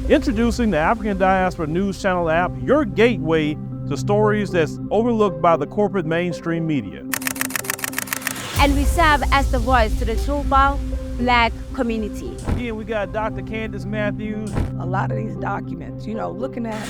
Introducing the African Diaspora News Channel app, your gateway to stories that's overlooked by the corporate mainstream media. And we serve as the voice to the global Black community. Again, we got Dr. Candace Matthews. A lot of these documents, looking at.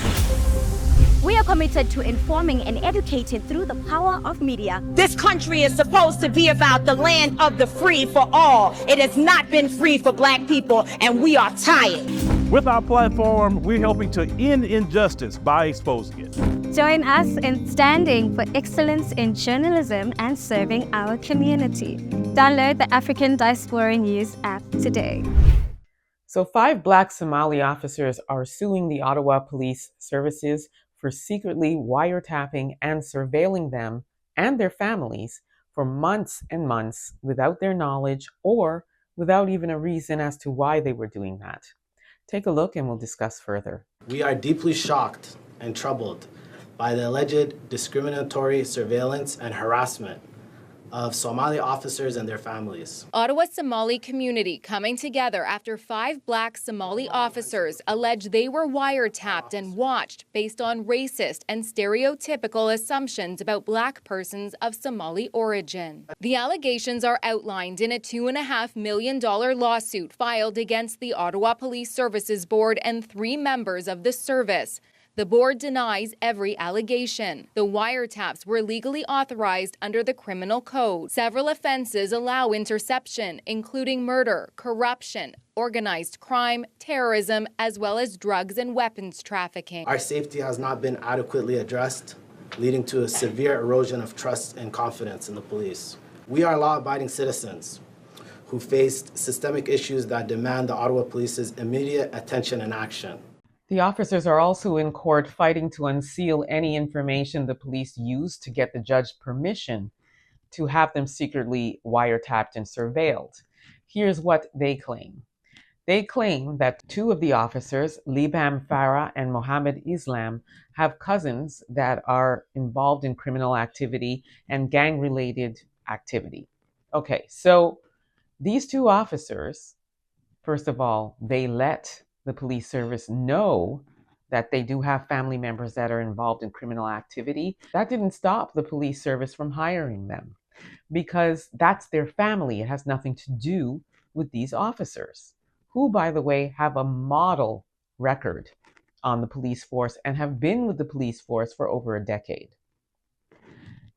We are committed to informing and educating through the power of media. This country is supposed to be about the land of the free for all. It has not been free for Black people, and we are tired. With our platform, we're helping to end injustice by exposing it. Join us in standing for excellence in journalism and serving our community. Download the African Diaspora News app today. So 5 Black Somali officers are suing the Ottawa Police Services for secretly wiretapping and surveilling them and their families for months and months without their knowledge or without even a reason as to why they were doing that. Take a look and we'll discuss further. We are deeply shocked and troubled by the alleged discriminatory surveillance and harassment of Somali officers and their families. Ottawa Somali community coming together after 5 Black Somali officers allege they were wiretapped and watched based on racist and stereotypical assumptions about Black persons of Somali origin. The allegations are outlined in a $2.5 million lawsuit filed against the Ottawa Police Services Board and 3 members of the service. The board denies every allegation. The wiretaps were legally authorized under the criminal code. Several offenses allow interception, including murder, corruption, organized crime, terrorism, as well as drugs and weapons trafficking. Our safety has not been adequately addressed, leading to a severe erosion of trust and confidence in the police. We are law-abiding citizens who faced systemic issues that demand the Ottawa Police's immediate attention and action. The officers are also in court fighting to unseal any information the police used to get the judge permission to have them secretly wiretapped and surveilled. Here's what they claim. They claim that 2 of the officers, Libam Farah and Mohammed Islam, have cousins that are involved in criminal activity and gang-related activity. Okay, so these 2 officers, first of all, they let the police service know that they do have family members that are involved in criminal activity. That didn't stop the police service from hiring them because that's their family. It has nothing to do with these officers, who, by the way, have a model record on the police force and have been with the police force for over a decade.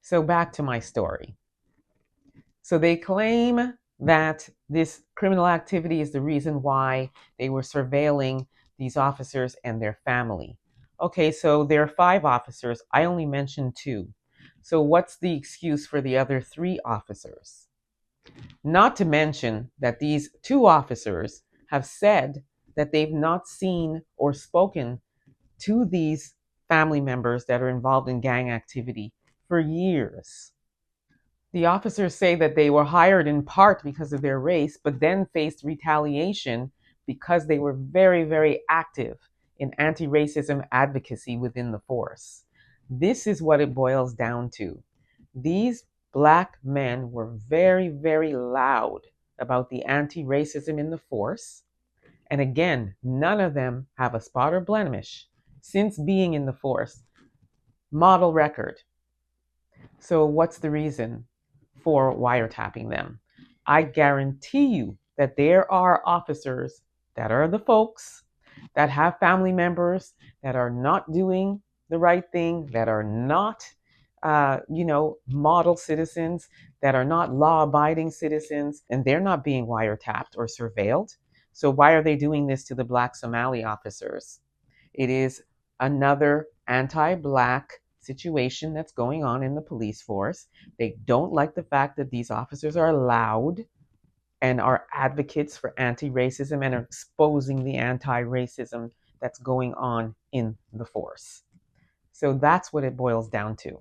So back to my story. So they claim that this criminal activity is the reason why they were surveilling these officers and their family. Okay, so there are 5 officers. I only mentioned 2. So what's the excuse for the other 3 officers? Not to mention that these 2 officers have said that they've not seen or spoken to these family members that are involved in gang activity for years. The officers say that they were hired in part because of their race, but then faced retaliation because they were very, very active in anti-racism advocacy within the force. This is what it boils down to. These Black men were very, very loud about the anti-racism in the force. And again, none of them have a spot or blemish since being in the force. Model record. So what's the reason for wiretapping them? I guarantee you that there are officers that are the folks that have family members that are not doing the right thing, that are not, model citizens, that are not law-abiding citizens, and they're not being wiretapped or surveilled. So why are they doing this to the Black Somali officers? It is another anti-Black situation that's going on in the police force. They don't like the fact that these officers are loud and are advocates for anti-racism and are exposing the anti-racism that's going on in the force. So that's what it boils down to.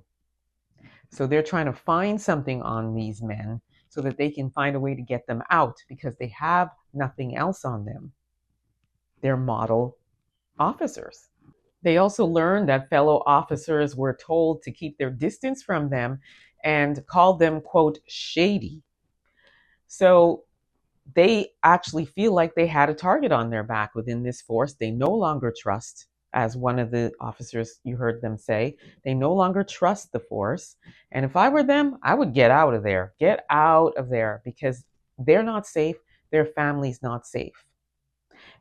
So they're trying to find something on these men so that they can find a way to get them out because they have nothing else on them. They're model officers. They also learned that fellow officers were told to keep their distance from them and called them, quote, shady. So they actually feel like they had a target on their back within this force. They no longer trust, as one of the officers, you heard them say, they no longer trust the force. And if I were them, I would get out of there. Get out of there, because they're not safe. Their family's not safe.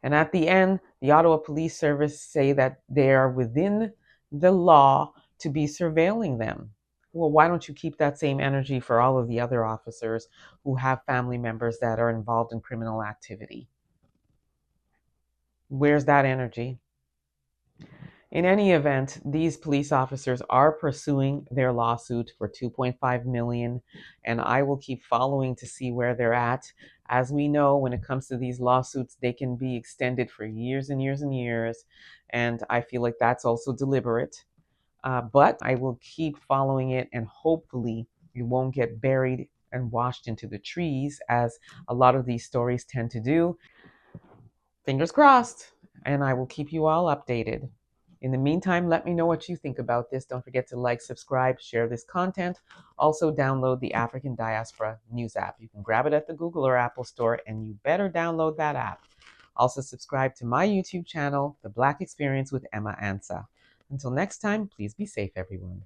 And at the end, the Ottawa Police Service say that they are within the law to be surveilling them. Well, why don't you keep that same energy for all of the other officers who have family members that are involved in criminal activity? Where's that energy? In any event, these police officers are pursuing their lawsuit for $2.5 million, and I will keep following to see where they're at. As we know, when it comes to these lawsuits, they can be extended for years and years and years, and I feel like that's also deliberate. But I will keep following it, and hopefully it won't get buried and washed into the trees, as a lot of these stories tend to do. Fingers crossed, and I will keep you all updated. In the meantime, let me know what you think about this. Don't forget to like, subscribe, share this content. Also, download the African Diaspora News app. You can grab it at the Google or Apple store, and you better download that app. Also, subscribe to my YouTube channel, The Black Experience with Emma Ansah. Until next time, please be safe, everyone.